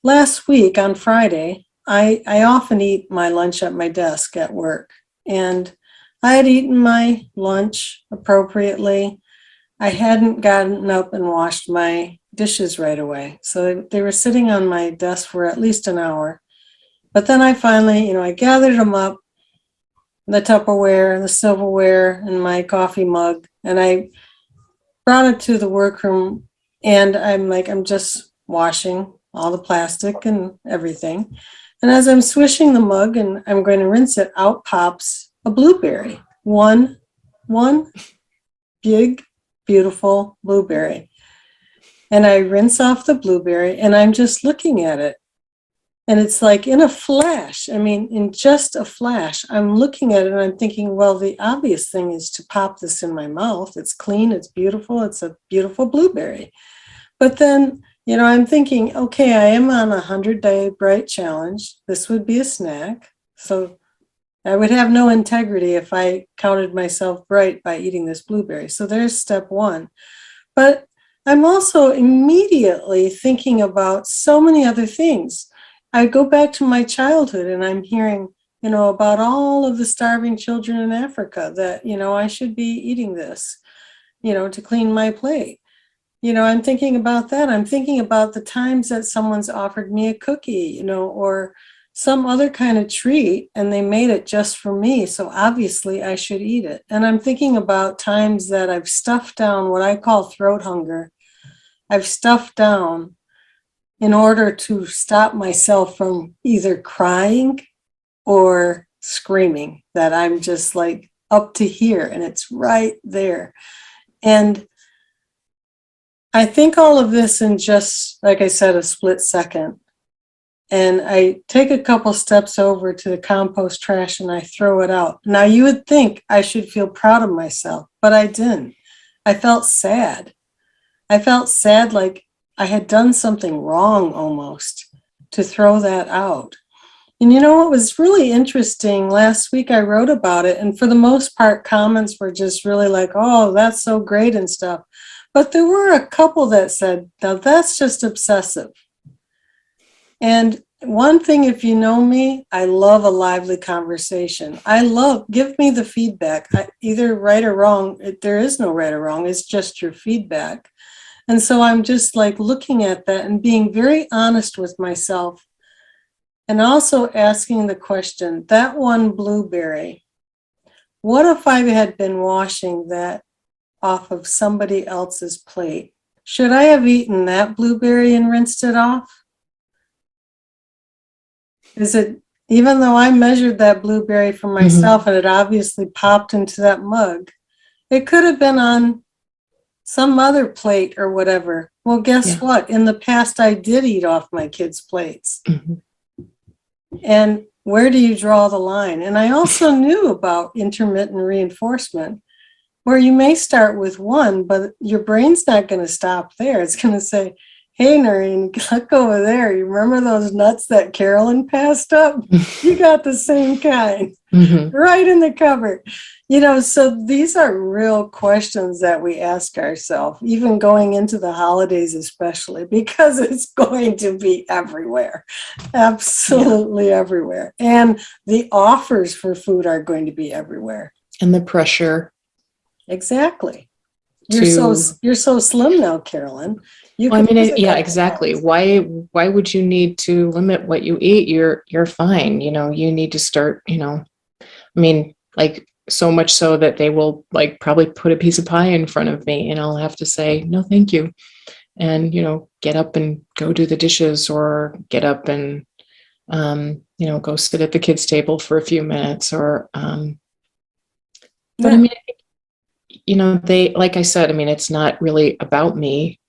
last week on Friday, I often eat my lunch at my desk at work, and I had eaten my lunch appropriately. I hadn't gotten up and washed my dishes right away, so they were sitting on my desk for at least an hour. But then I finally, I gathered them up, the Tupperware and the silverware and my coffee mug, and I brought it to the workroom, and I'm just washing all the plastic and everything. And as I'm swishing the mug and I'm going to rinse it, out pops a blueberry. One big, beautiful blueberry. And I rinse off the blueberry, and I'm just looking at it. And it's like in a flash, in just a flash, I'm looking at it and I'm thinking, well, the obvious thing is to pop this in my mouth. It's clean, it's beautiful, it's a beautiful blueberry. But then, I'm thinking, okay, I am on a 100-day bright challenge. This would be a snack. So I would have no integrity if I counted myself bright by eating this blueberry. So there's step one. But I'm also immediately thinking about so many other things. I go back to my childhood, and I'm hearing, about all of the starving children in Africa that, I should be eating this, to clean my plate. I'm thinking about that. I'm thinking about the times that someone's offered me a cookie, or some other kind of treat, and they made it just for me. So obviously I should eat it. And I'm thinking about times that I've stuffed down what I call throat hunger. I've stuffed down in order to stop myself from either crying or screaming, that I'm just like up to here and it's right there. And I think all of this in just, like I said, a split second. And I take a couple steps over to the compost trash and I throw it out. Now, you would think I should feel proud of myself, but I didn't. I felt sad. I felt sad, like I had done something wrong almost, to throw that out. And you know what was really interesting? Last week I wrote about it, and for the most part, comments were just really like, oh, that's so great and stuff. But there were a couple that said, now that's just obsessive. And one thing, if you know me, I love a lively conversation. Give me the feedback, either right or wrong. There is no right or wrong, it's just your feedback. And so I'm just like looking at that and being very honest with myself. And also asking the question, that one blueberry, what if I had been washing that off of somebody else's plate? Should I have eaten that blueberry and rinsed it off? Is it, even though I measured that blueberry for myself and it obviously popped into that mug, it could have been on some other plate or whatever. Well, guess what? In the past, I did eat off my kids' plates. And where do you draw the line? And I also knew about intermittent reinforcement, where you may start with one, but your brain's not going to stop there. It's going to say, hey, Noreen, look over there. You remember those nuts that Carolyn passed up? You got the same kind right in the cupboard. You know, so these are real questions that we ask ourselves, even going into the holidays, especially because it's going to be everywhere, absolutely everywhere. And the offers for food are going to be everywhere. And the pressure. Exactly. You're so slim now, Carolyn. Exactly. Why would you need to limit what you eat? You're fine. You know, you need to start, like so much so that they will like probably put a piece of pie in front of me and I'll have to say, no, thank you. And, get up and go do the dishes or get up and, go sit at the kids' table for a few minutes or, but they, like I said, it's not really about me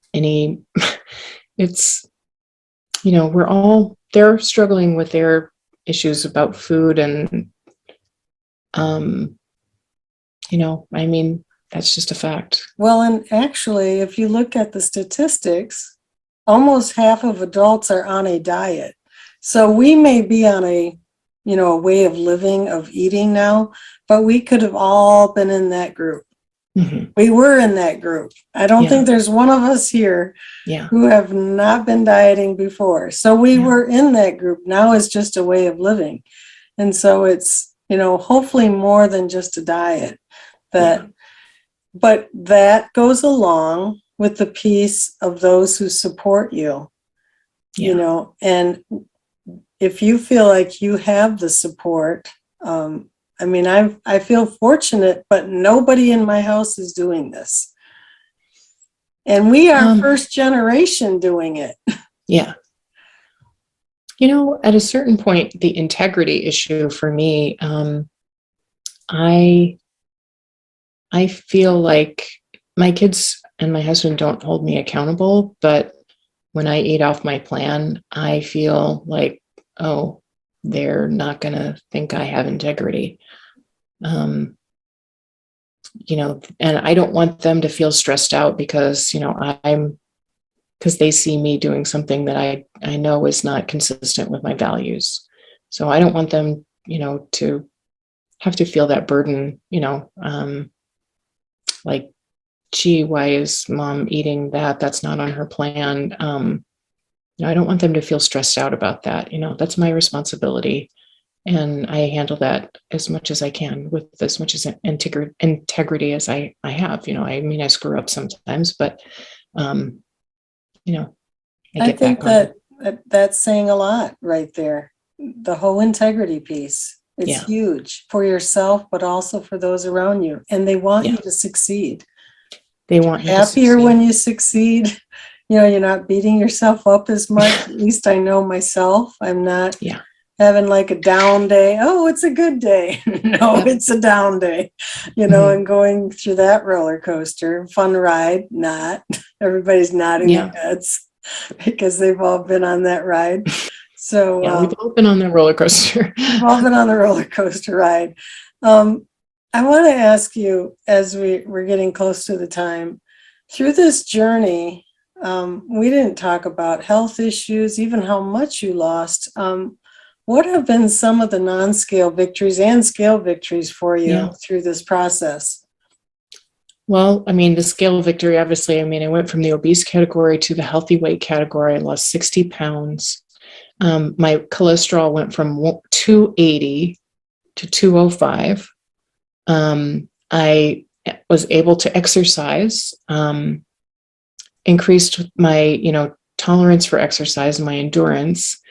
it's, they're struggling with their issues about food and, that's just a fact. Well, and actually, if you look at the statistics, almost half of adults are on a diet. So we may be on a way of living, of eating now, but we could have all been in that group. We were in that group. I don't think there's one of us here who have not been dieting before. So we were in that group. Now it's just a way of living. And so it's, hopefully more than just a diet. But that goes along with the piece of those who support you, and if you feel like you have the support, I feel fortunate, but nobody in my house is doing this. And we are first generation doing it. Yeah. At a certain point, the integrity issue for me, I feel like my kids and my husband don't hold me accountable, but when I eat off my plan, I feel like, oh, they're not going to think I have integrity. And I don't want them to feel stressed out because, because they see me doing something that I know is not consistent with my values. So I don't want them, to have to feel that burden, like, gee, why is mom eating that? That's not on her plan. I don't want them to feel stressed out about that. That's my responsibility. And I handle that as much as I can with as much as integrity as I have. I screw up sometimes, but, I think that's saying a lot right there. The whole integrity piece. It's huge for yourself, but also for those around you. And they want you to succeed. They want you happier when you succeed. You're not beating yourself up as much. At least I know myself. I'm not having like a down day. Oh, it's a good day. No, it's a down day, and going through that roller coaster. Fun ride, not. Everybody's nodding their heads because they've all been on that ride. So we've all been on the roller coaster. We've all been on the roller coaster ride. I want to ask you, as we're getting close to the time, through this journey, we didn't talk about health issues, even how much you lost. What have been some of the non-scale victories and scale victories for you Yeah. through this process? Well, I mean, the scale victory, obviously, I mean, I went from the obese category to the healthy weight category. I lost 60 pounds. My cholesterol went from 280 to 205. I was able to exercise, increased my, tolerance for exercise, my endurance.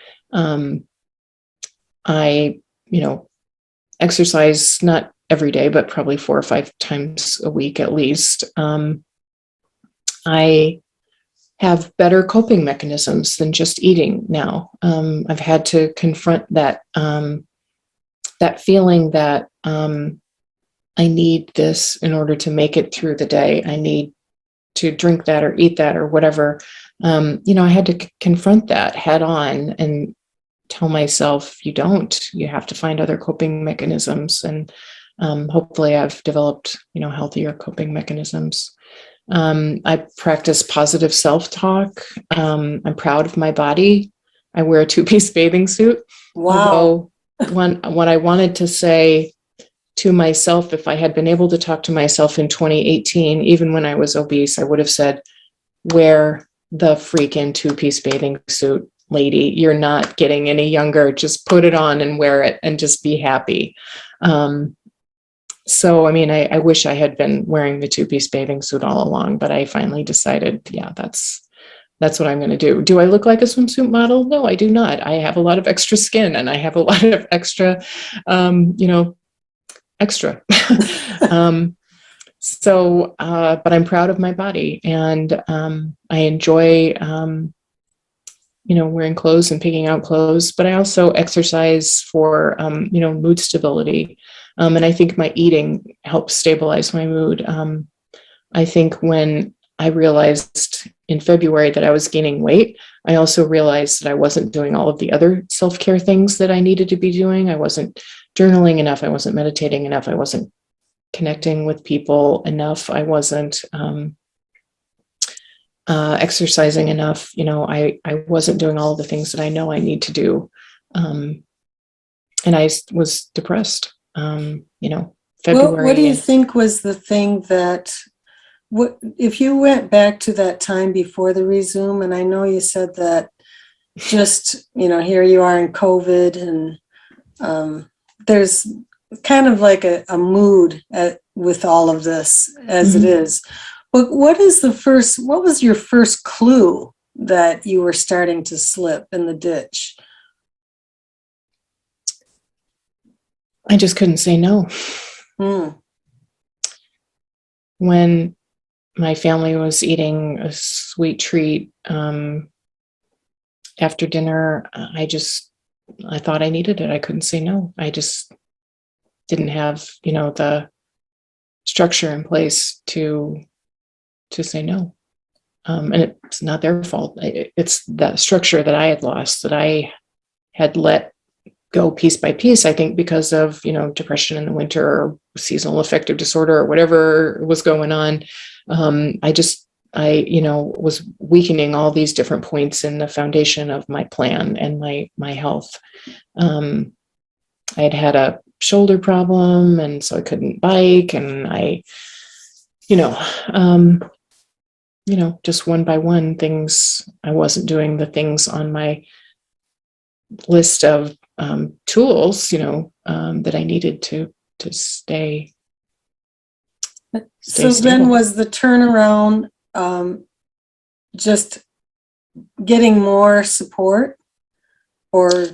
I, exercise not every day, but probably 4 or 5 times a week at least. I have better coping mechanisms than just eating now. I've had to confront that feeling that I need this in order to make it through the day. I need to drink that or eat that or whatever. I had to confront that head on and tell myself, you have to find other coping mechanisms. And hopefully I've developed, healthier coping mechanisms. I practice positive self-talk. I'm proud of my body. I wear a two-piece bathing suit. Wow. Although what I wanted to say to myself, if I had been able to talk to myself in 2018, even when I was obese, I would have said, wear the freaking two-piece bathing suit, lady. You're not getting any younger. Just put it on and wear it and just be happy. So, I mean, I wish I had been wearing the two-piece bathing suit all along, but I finally decided, yeah, that's what I'm going to do. Do I look like a swimsuit model? No, I do not. I have a lot of extra skin and I have a lot of extra, extra. But I'm proud of my body, and I enjoy, wearing clothes and picking out clothes, but I also exercise for, mood stability. And I think my eating helps stabilize my mood. I think when I realized in February that I was gaining weight, I also realized that I wasn't doing all of the other self-care things that I needed to be doing. I wasn't journaling enough. I wasn't meditating enough. I wasn't connecting with people enough. I wasn't exercising enough. I wasn't doing all of the things that I know I need to do. And I was depressed, February. What do you think was the thing that, if you went back to that time before the resume, and I know you said that just, here you are in COVID, and there's kind of like a mood with all of this as it is. But what was your first clue that you were starting to slip in the ditch? I just couldn't say no. When my family was eating a sweet treat after dinner, I thought I needed it. I couldn't say no. I just didn't have, the structure in place to say no. And it's not their fault. It's that structure that I had lost, that I had let go piece by piece, I think, because of, depression in the winter or seasonal affective disorder or whatever was going on. I was weakening all these different points in the foundation of my plan and my health. I had a shoulder problem, and so I couldn't bike, and I, just one by one things, I wasn't doing the things on my list of tools, that I needed to stay. So stable. then was the turnaround just getting more support, or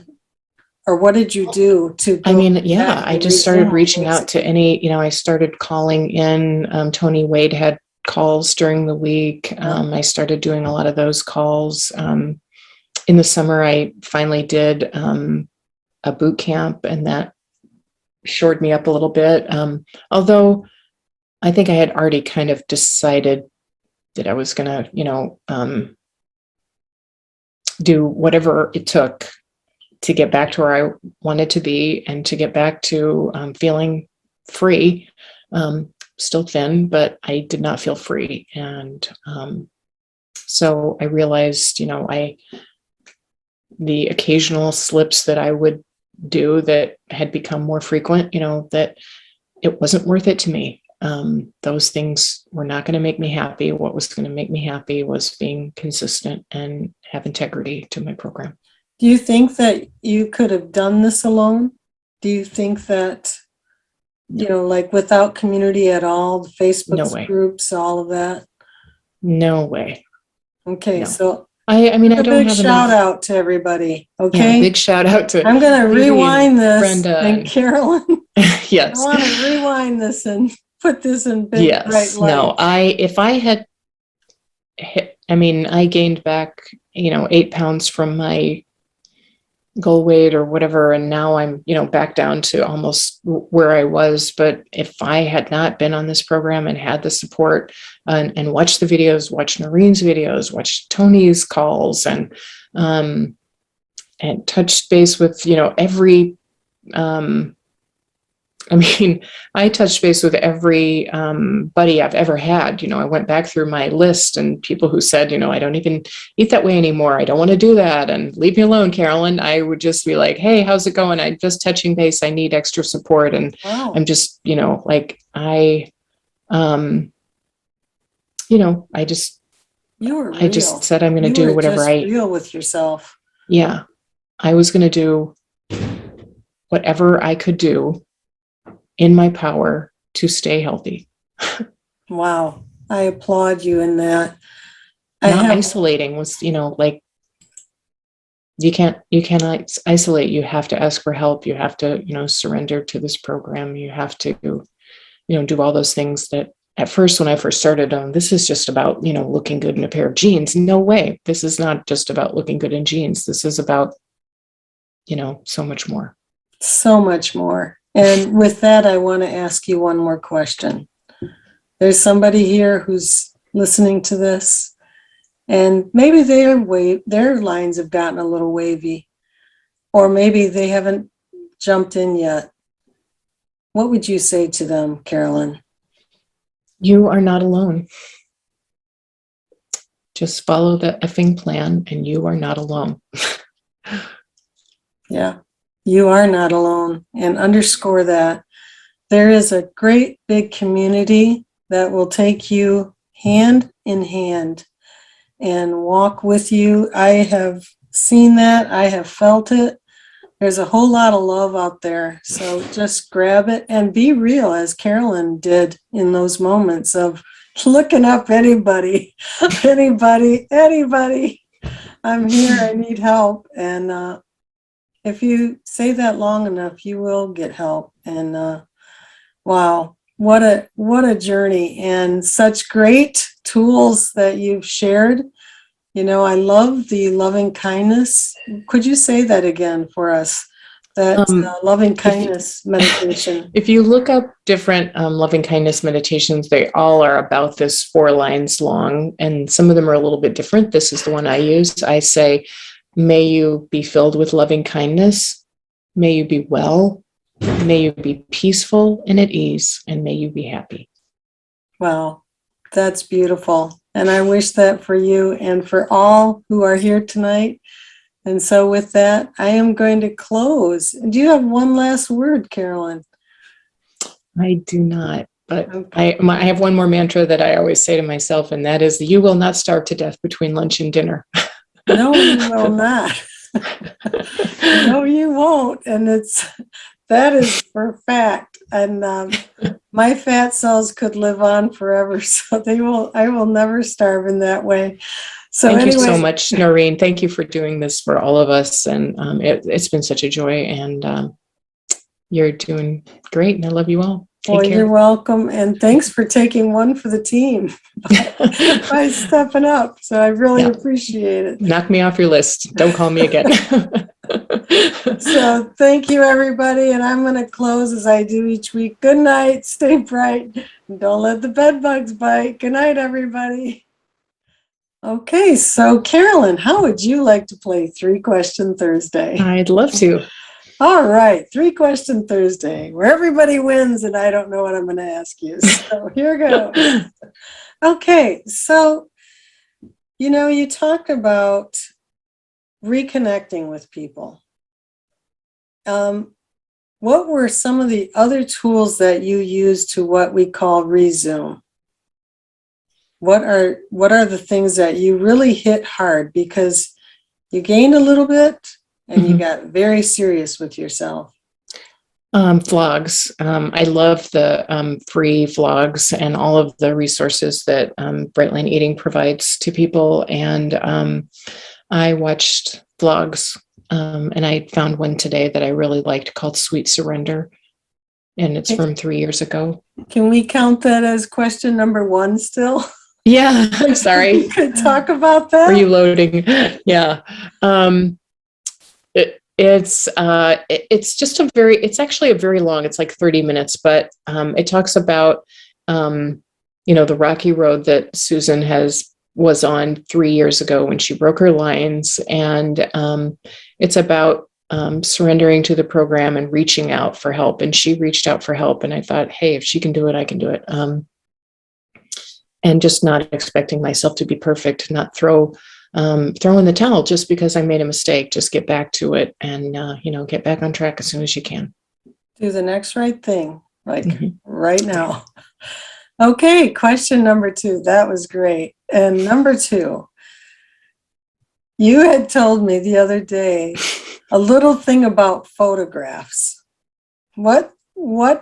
what did you do to go? I mean, yeah, I just started reaching out to I started calling in. Tony Wade had calls during the week. I started doing a lot of those calls. In the summer, I finally did a boot camp, and that shored me up a little bit. Although I think I had already kind of decided that I was going to, do whatever it took to get back to where I wanted to be and to get back to feeling free. Still thin, but I did not feel free. And so I realized, the occasional slips that I would do that had become more frequent, that it wasn't worth it to me. Those things were not going to make me happy. What was going to make me happy was being consistent and have integrity to my program. Do you think that you could have done this alone? Do you think that, like without community at all, the No Facebook way. groups, all of that? No way. Okay, No. so I mean, I a don't big have shout enough. out to everybody. Yeah, Okay, big shout out to I'm going to Phoebe and rewind this. Brenda. And Carolyn, I Yes. want to rewind this and put this in big bright Yes. light. No, if I had I gained back, 8 pounds from my goal weight or whatever, and now I'm, back down to almost where I was. But if I had not been on this program and had the support and watched the videos, watched Noreen's videos, watched Tony's calls, and touched base with, every I touched base with every buddy I've ever had. I went back through my list and people who said, I don't even eat that way anymore. I don't want to do that. And leave me alone, Carolyn. I would just be like, hey, how's it going? I'm just touching base. I need extra support. And Wow. I'm just, I just, You were I real. just said, I'm going to You do were whatever just real with yourself. yeah, I was going to do whatever I could do in my power to stay healthy. Wow. I applaud you in that. Isolating was, you cannot isolate. You have to ask for help. You have to, surrender to this program. You have to, do all those things that at first, when I first started, this is just about, looking good in a pair of jeans. No way. This is not just about looking good in jeans. This is about, so much more. So much more. And with that, I want to ask you one more question. There's somebody here who's listening to this, and maybe their lines have gotten a little wavy, or maybe they haven't jumped in yet. What would you say to them, Carolyn? You are not alone. Just follow the effing plan and you are not alone. Yeah, you are not alone. And underscore that. There is a great big community that will take you hand in hand and walk with you. I have seen that. I have felt it. There's a whole lot of love out there. So just grab it and be real, as Carolyn did in those moments of looking up anybody. I'm here, I need help. And if you say that long enough, you will get help. And wow, what a journey, and such great tools that you've shared. I love the loving kindness. Could you say that again for us? That loving kindness meditation. If you look up different loving kindness meditations, they all are about this 4 lines long, and some of them are a little bit different. This is the one I use. I say, may you be filled with loving kindness. May you be well. May you be peaceful and at ease, and may you be happy. Wow, that's beautiful. And I wish that for you and for all who are here tonight. And so with that, I am going to close. Do you have one last word, Carolyn? I do not, but Okay. I have one more mantra that I always say to myself, and that is, you will not starve to death between lunch and dinner. No, you will not. No, you won't. And that is for fact. And my fat cells could live on forever. So I will never starve in that way. So Thank you so much, Noreen. Thank you for doing this for all of us. And it's been such a joy, and you're doing great. And I love you all. Take care. You're welcome. And thanks for taking one for the team by stepping up. So I really appreciate it. Knock me off your list. Don't call me again. So thank you, everybody. And I'm going to close as I do each week. Good night. Stay bright. And don't let the bed bugs bite. Good night, everybody. Okay. So Carolyn, how would you like to play 3-Question Thursday? I'd love to. All right. 3-Question Thursday, where everybody wins and I don't know what I'm going to ask you. So here goes. Okay. So, you talked about reconnecting with people. what were some of the other tools that you use to what we call resume? What are the things that you really hit hard because you gained a little bit and you got very serious with yourself? Vlogs. I love the free vlogs and all of the resources that Bright Line Eating provides to people. And I watched vlogs, and I found one today that I really liked called Sweet Surrender. And it's from 3 years ago. Can we count that as question number 1 still? Yeah, I'm sorry. You could talk about that. Are you loading? Yeah. It's actually a very long, it's like 30 minutes, but it talks about, the rocky road that Susan was on 3 years ago when she broke her lines. And it's about surrendering to the program and reaching out for help. And she reached out for help. And I thought, hey, if she can do it, I can do it. And just not expecting myself to be perfect, not throw in the towel just because I made a mistake. Just get back to it and, get back on track as soon as you can. Do the next right thing, like right now. Okay, question number 2. That was great. And number 2, you had told me the other day a little thing about photographs. What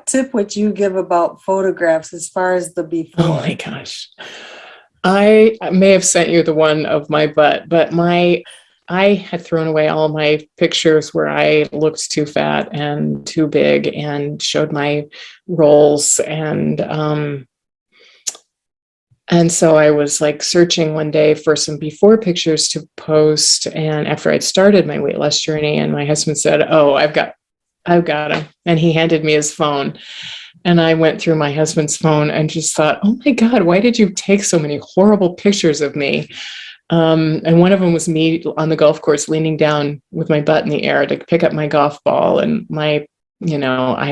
tip would you give about photographs as far as the before? Oh my gosh. I may have sent you the one of my butt, but I had thrown away all my pictures where I looked too fat and too big and showed my rolls. And so I was like searching one day for some before pictures to post. And after I'd started my weight loss journey, and my husband said, "Oh, I've got him." And he handed me his phone. And I went through my husband's phone and just thought, oh my God, why did you take so many horrible pictures of me? And one of them was me on the golf course, leaning down with my butt in the air to pick up my golf ball. And I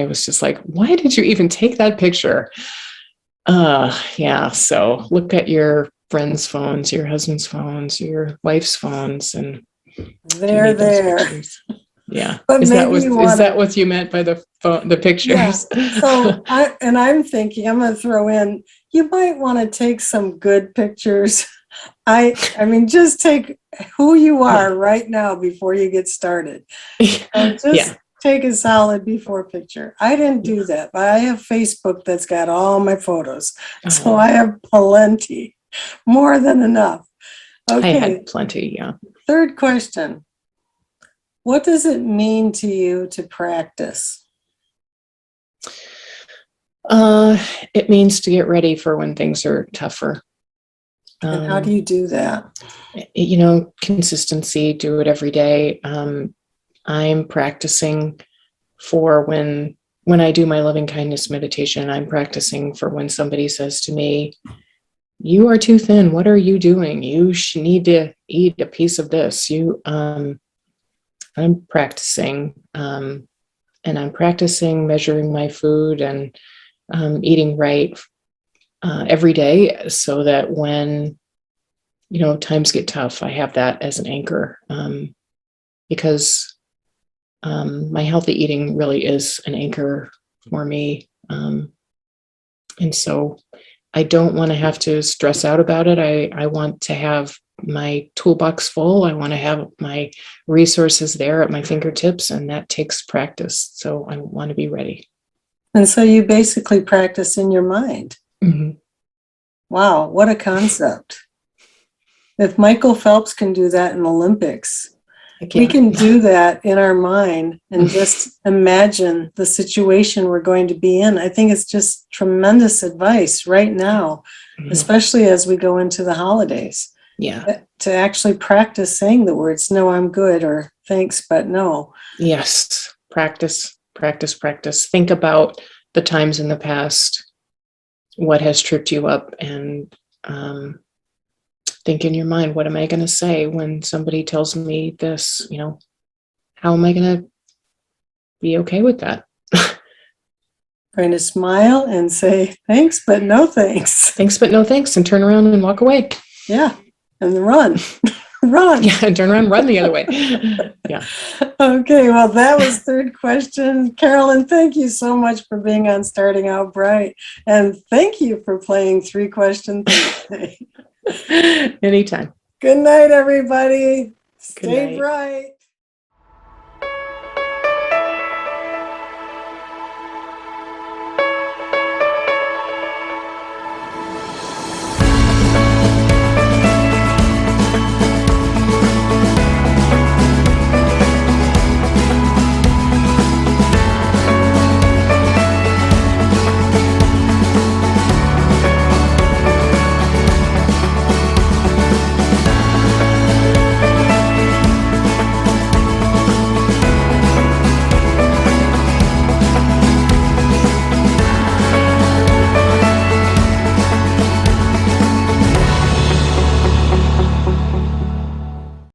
was just like, why did you even take that picture? Yeah. So look at your friends' phones, your husband's phones, your wife's phones, and they're there. Yeah. But is that what you meant by the pictures? Yeah. So I'm thinking, I'm going to throw in, you might want to take some good pictures. I mean, just take who you are right now before you get started. Take a solid before picture. I didn't do that, but I have Facebook that's got all my photos. So I have plenty, more than enough. Okay. I had plenty. Yeah. Third question. What does it mean to you to practice? It means to get ready for when things are tougher. And how do you do that? Consistency, do it every day. I'm practicing for when I do my loving kindness meditation. I'm practicing for when somebody says to me, "You are too thin. What are you doing? You need to eat a piece of this." I'm practicing, and I'm practicing measuring my food and eating right every day, so that when times get tough, I have that as an anchor, because my healthy eating really is an anchor for me, and so I don't want to have to stress out about it. I want to have my toolbox full. I want to have my resources there at my fingertips, and that takes practice. So I want to be ready. And so you basically practice in your mind. Mm-hmm. Wow, what a concept. If Michael Phelps can do that in the Olympics, we can do that in our mind and just imagine the situation we're going to be in. I think it's just tremendous advice right now, especially as we go into the holidays. Yeah. To actually practice saying the words, "No, I'm good," or "Thanks, but no." Yes. Practice, practice, practice. Think about the times in the past, what has tripped you up, and think in your mind, what am I going to say when somebody tells me this? How am I going to be okay with that? Going to smile and say, "Thanks, but no thanks." Thanks, but no thanks, and turn around and walk away. Yeah, and run. Run. Yeah, turn around, run the other way. Yeah. Okay, well, that was third question. Carolyn, thank you so much for being on Starting Out Bright. And thank you for playing 3-Question Thursday. Anytime. Good night, everybody. Good Stay night. bright.